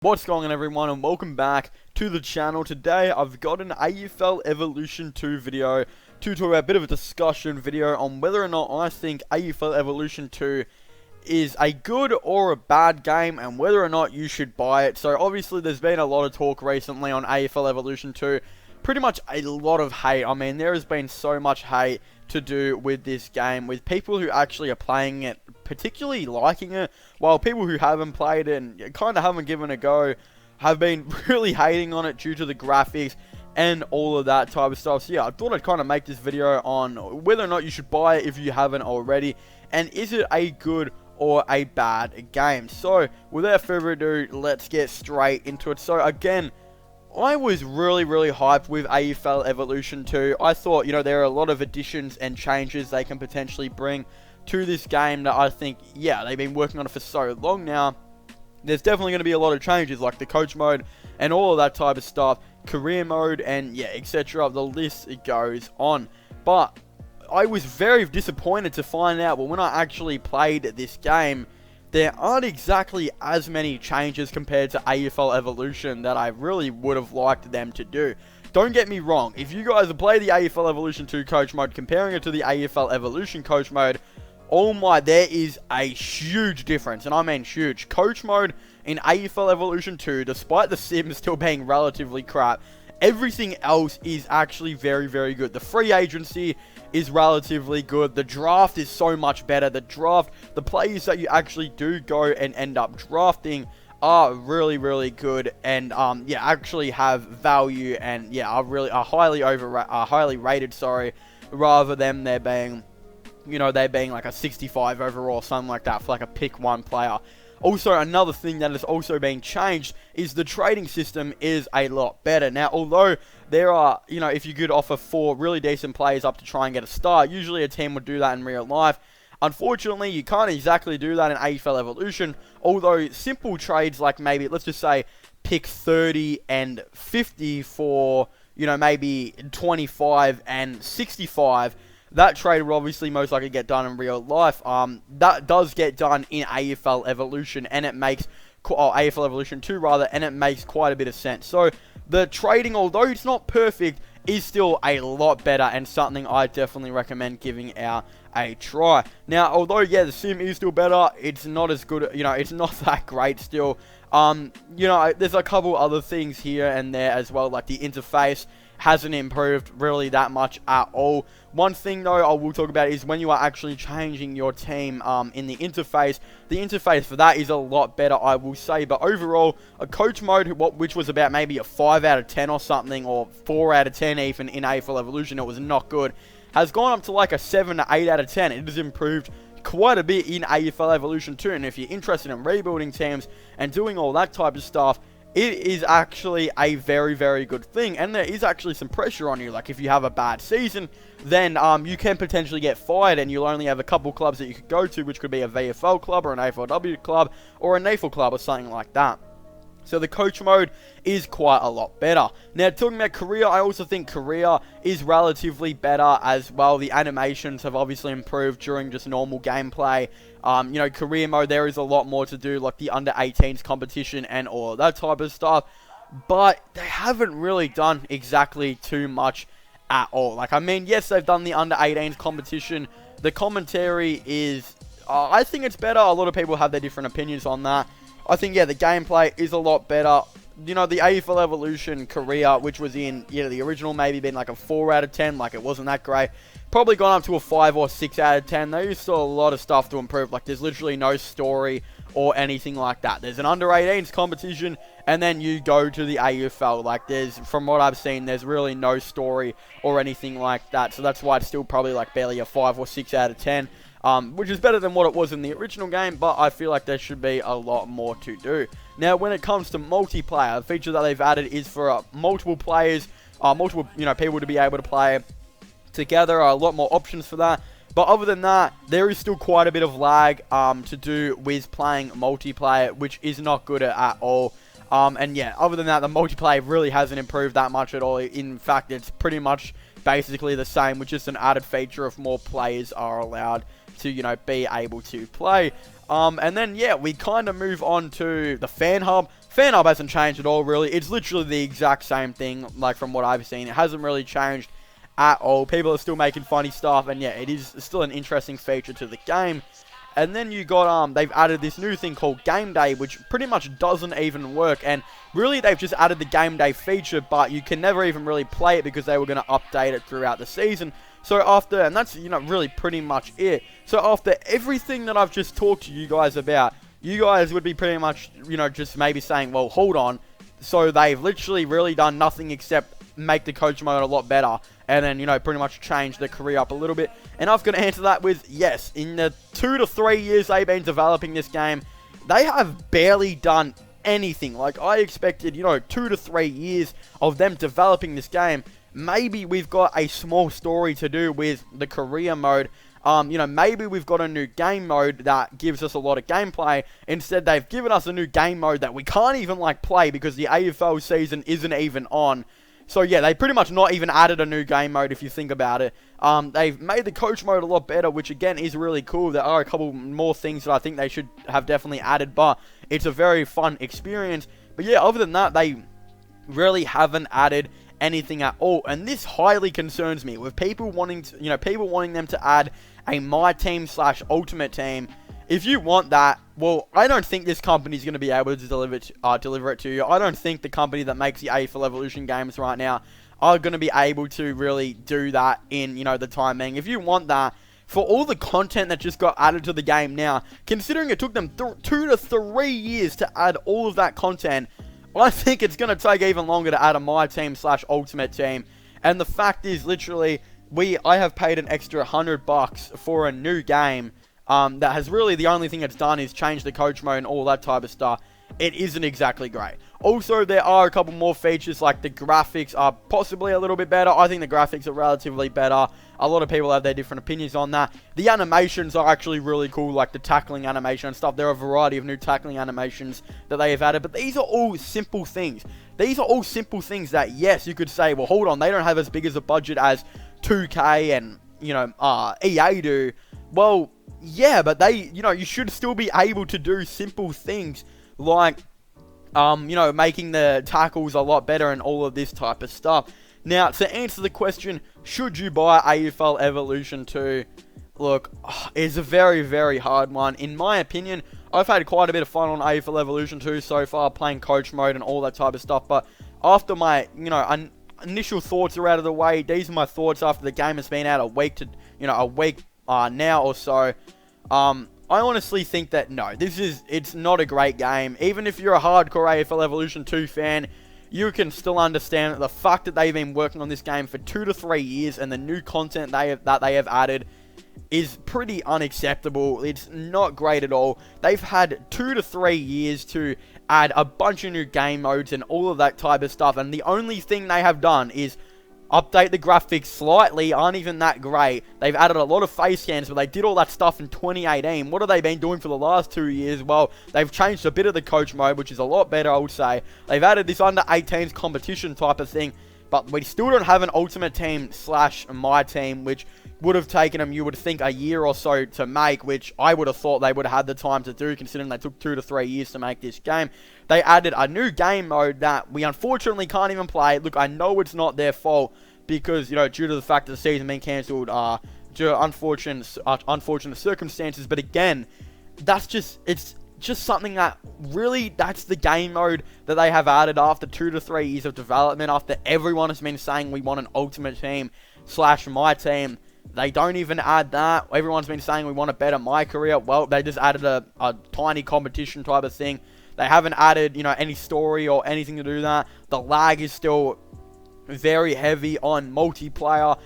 What's going on, everyone, and welcome back to the channel. Today I've got an AFL Evolution 2 video to talk about a bit of a discussion video on whether or not I think AFL Evolution 2 is a good or a bad game and whether or not you should buy it. So obviously there's been a lot of talk recently on AFL Evolution 2, pretty much a lot of hate. I mean, there has been so much hate to do with this game, with people who actually are playing it particularly liking it, while people who haven't played it and kind of haven't given it a go have been really hating on it due to the graphics and all of that type of stuff. So yeah, I thought I'd kind of make this video on whether or not you should buy it if you haven't already, and is it a good or a bad game. So without further ado, let's get straight into it. So again, I was really hyped with AFL Evolution 2. I thought, there are a lot of additions and changes they can potentially bring to this game that I think, yeah, they've been working on it for so long now. There's definitely going to be a lot of changes, like the coach mode and all of that type of stuff, career mode, and yeah, etc. The list goes on. But I was very disappointed to find out, well, when I actually played this game, there aren't exactly as many changes compared to AFL Evolution that I really would have liked them to do. Don't get me wrong, if you guys have played the AFL Evolution 2 coach mode, comparing it to the AFL Evolution coach mode, oh my, there is a huge difference, and I mean huge. Coach mode in AFL Evolution 2, despite the sims still being relatively crap, everything else is actually very good. The free agency is relatively good. The draft is so much better. The players that you actually do go and end up drafting are really good, and yeah, actually have value, and yeah, are highly rated, sorry, rather than there being, they being like a 65 overall, something like that, for like a pick one player. Also, another thing that has also been changed is the trading system is a lot better. Now, although there are, if you could offer 4 really decent players up to try and get a start, usually a team would do that in real life. Unfortunately, you can't exactly do that in AFL Evolution, although simple trades like maybe, let's just say, pick 30 and 50 for, maybe 25 and 65, that trade will obviously most likely get done in real life. That does get done in AFL Evolution, and it makes, AFL Evolution 2 rather, and it makes quite a bit of sense. So the trading, although it's not perfect, is still a lot better, and something I definitely recommend giving out a try. Now, although yeah, the sim is still better, it's not as good, it's not that great still. There's a couple other things here and there as well, like the interface hasn't improved really that much at all. One thing though I will talk about is when you are actually changing your team in the interface for that is a lot better, I will say. But overall, a coach mode, which was about maybe a 5 out of 10 or something, or 4 out of 10 even in AFL Evolution, it was not good, has gone up to like a 7 to 8 out of 10. It has improved quite a bit in AFL Evolution 2, and if you're interested in rebuilding teams and doing all that type of stuff, it is actually a very good thing, and there is actually some pressure on you. Like, if you have a bad season, then you can potentially get fired, and you'll only have a couple clubs that you could go to, which could be a VFL club or an AFLW club or a NAFL club or something like that. So the coach mode is quite a lot better. Now, talking about career, I also think career is relatively better as well. The animations have obviously improved during just normal gameplay. Career mode, there is a lot more to do, like the under 18s competition and all that type of stuff. But they haven't really done exactly too much at all. Like, I mean, yes, they've done the under 18s competition. The commentary is, I think it's better. A lot of people have their different opinions on that. I think, yeah, the gameplay is a lot better. The AFL Evolution career, which was in, the original, maybe been like a 4 out of 10, like it wasn't that great. Probably gone up to a 5 or 6 out of 10. There is still a lot of stuff to improve. Like, there's literally no story or anything like that. There's an under 18s competition, and then you go to the AFL. Like, from what I've seen, there's really no story or anything like that. So that's why it's still probably like barely a 5 or 6 out of 10. Which is better than what it was in the original game, but I feel like there should be a lot more to do. Now, when it comes to multiplayer, the feature that they've added is for multiple players, people to be able to play together. A lot more options for that. But other than that, there is still quite a bit of lag to do with playing multiplayer, which is not good at all. And yeah, other than that, the multiplayer really hasn't improved that much at all. In fact, it's pretty much basically the same, with just an added feature of more players are allowed to, be able to play. And then, yeah, we kind of move on to the fan hub. fan hub hasn't changed at all, really. It's literally the exact same thing, like, from what I've seen. It hasn't really changed at all. People are still making funny stuff, and yeah, it is still an interesting feature to the game. And then you got, they've added this new thing called Game Day, which pretty much doesn't even work. And really, they've just added the Game Day feature, but you can never even really play it because they were going to update it throughout the season. So after, and that's, really pretty much it. So after everything that I've just talked to you guys about, you guys would be pretty much, just maybe saying, well, hold on. So they've literally really done nothing except make the coach mode a lot better, and then, pretty much change the career up a little bit. And I've got to answer that with, yes, in the 2 to 3 years they've been developing this game, they have barely done anything. Like, I expected, 2 to 3 years of them developing this game. Maybe we've got a small story to do with the career mode. Maybe we've got a new game mode that gives us a lot of gameplay. Instead, they've given us a new game mode that we can't even, play because the AFL season isn't even on. So, yeah, they pretty much not even added a new game mode if you think about it. They've made the coach mode a lot better, which, again, is really cool. There are a couple more things that I think they should have definitely added, but it's a very fun experience. But, yeah, other than that, they really haven't added anything at all, and this highly concerns me with people wanting to, people wanting them to add a My Team / Ultimate Team. If you want that, well, I don't think this company is going to be able to deliver it to you. I don't think the company that makes the AFL Evolution games right now are going to be able to really do that in, the time being. If you want that, for all the content that just got added to the game now, considering it took them 2 to 3 years to add all of that content, I think it's going to take even longer to add a My Team / Ultimate Team. And the fact is, literally, I have paid an extra $100 for a new game that has really, the only thing it's done is change the coach mode and all that type of stuff. It isn't exactly great. Also, there are a couple more features, like the graphics are possibly a little bit better. I think the graphics are relatively better. A lot of people have their different opinions on that. The animations are actually really cool, like the tackling animation and stuff. There are a variety of new tackling animations that they have added, but these are all simple things. These are all simple things that, yes, you could say, well, hold on, they don't have as big as a budget as 2K and, EA do. Well, yeah, but they, you should still be able to do simple things like, making the tackles a lot better and all of this type of stuff. Now, to answer the question, should you buy AFL Evolution 2? Look, it's a very, very hard one. In my opinion, I've had quite a bit of fun on AFL Evolution 2 so far, playing coach mode and all that type of stuff, but after my, initial thoughts are out of the way, these are my thoughts after the game has been out a week now or so. I honestly think that, no, it's not a great game. Even if you're a hardcore AFL Evolution 2 fan, you can still understand that the fact that they've been working on this game for 2 to 3 years and the new content that they have added is pretty unacceptable. It's not great at all. They've had 2 to 3 years to add a bunch of new game modes and all of that type of stuff, and the only thing they have done is update the graphics slightly, aren't even that great. They've added a lot of face scans, but they did all that stuff in 2018. What have they been doing for the last 2 years? Well, they've changed a bit of the coach mode, which is a lot better, I would say. They've added this under 18s competition type of thing, but we still don't have an Ultimate Team / My Team, which would have taken them, you would think, a year or so to make, which I would have thought they would have had the time to do, considering they took 2 to 3 years to make this game. They added a new game mode that we unfortunately can't even play. Look, I know it's not their fault, because, due to the fact that the season being cancelled, due to unfortunate circumstances, but again, it's just something that, really, that's the game mode that they have added after 2 to 3 years of development, after everyone has been saying we want an Ultimate Team / My Team. They don't even add that. Everyone's been saying we want a better My Career. Well, they just added a tiny competition type of thing. They haven't added, any story or anything to do that. The lag is still very heavy on multiplayer.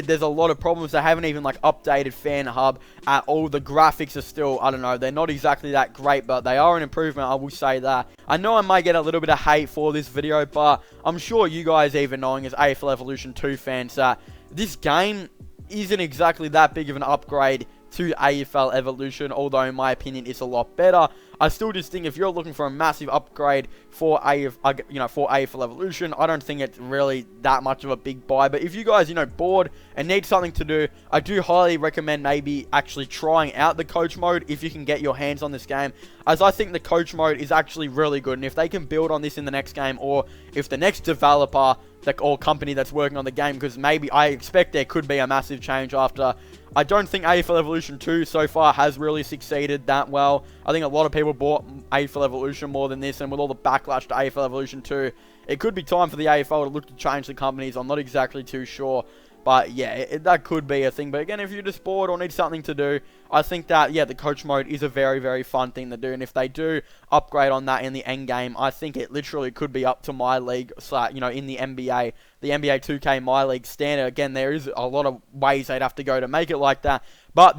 There's a lot of problems. They haven't even updated Fan Hub at all. The graphics are still, I don't know, they're not exactly that great, but they are an improvement, I will say that. I know I might get a little bit of hate for this video, but I'm sure you guys, even knowing as AFL Evolution 2 fans, that this game isn't exactly that big of an upgrade to AFL Evolution, although in my opinion it's a lot better. I still just think if you're looking for a massive upgrade for for AFL Evolution, I don't think it's really that much of a big buy. But if you guys, bored and need something to do, I do highly recommend maybe actually trying out the coach mode if you can get your hands on this game, as I think the coach mode is actually really good. And if they can build on this in the next game, or if the next developer or company that's working on the game, because maybe I expect there could be a massive change after. I don't think AFL Evolution 2 so far has really succeeded that well. I think a lot of people bought AFL Evolution more than this, and with all the backlash to AFL Evolution 2, it could be time for the AFL to look to change the companies. I'm not exactly too sure. But yeah, that could be a thing. But again, if you're just bored or need something to do, I think that, yeah, the coach mode is a very, very fun thing to do. And if they do upgrade on that in the end game, I think it literally could be up to my league, in the NBA 2K My League standard. Again, there is a lot of ways they'd have to go to make it like that. But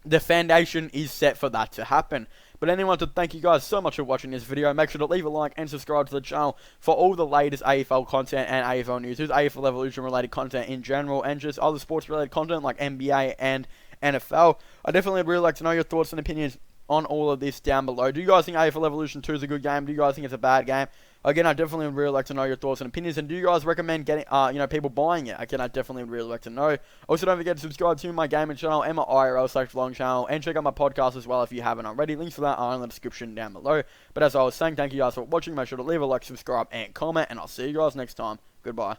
the foundation is set for that to happen. But anyway, I want to thank you guys so much for watching this video. Make sure to leave a like and subscribe to the channel for all the latest AFL content and AFL news. There's AFL Evolution related content in general, and just other sports related content like NBA and NFL. I definitely would really like to know your thoughts and opinions on all of this down below. Do you guys think AFL Evolution 2 is a good game? Do you guys think it's a bad game? Again, I definitely would really like to know your thoughts and opinions. And do you guys recommend getting, people buying it? Again, I definitely would really like to know. Also, don't forget to subscribe to my gaming channel and my IRL/vlog channel, and check out my podcast as well if you haven't already. Links for that are in the description down below. But as I was saying, thank you guys for watching. Make sure to leave a like, subscribe, and comment, and I'll see you guys next time. Goodbye.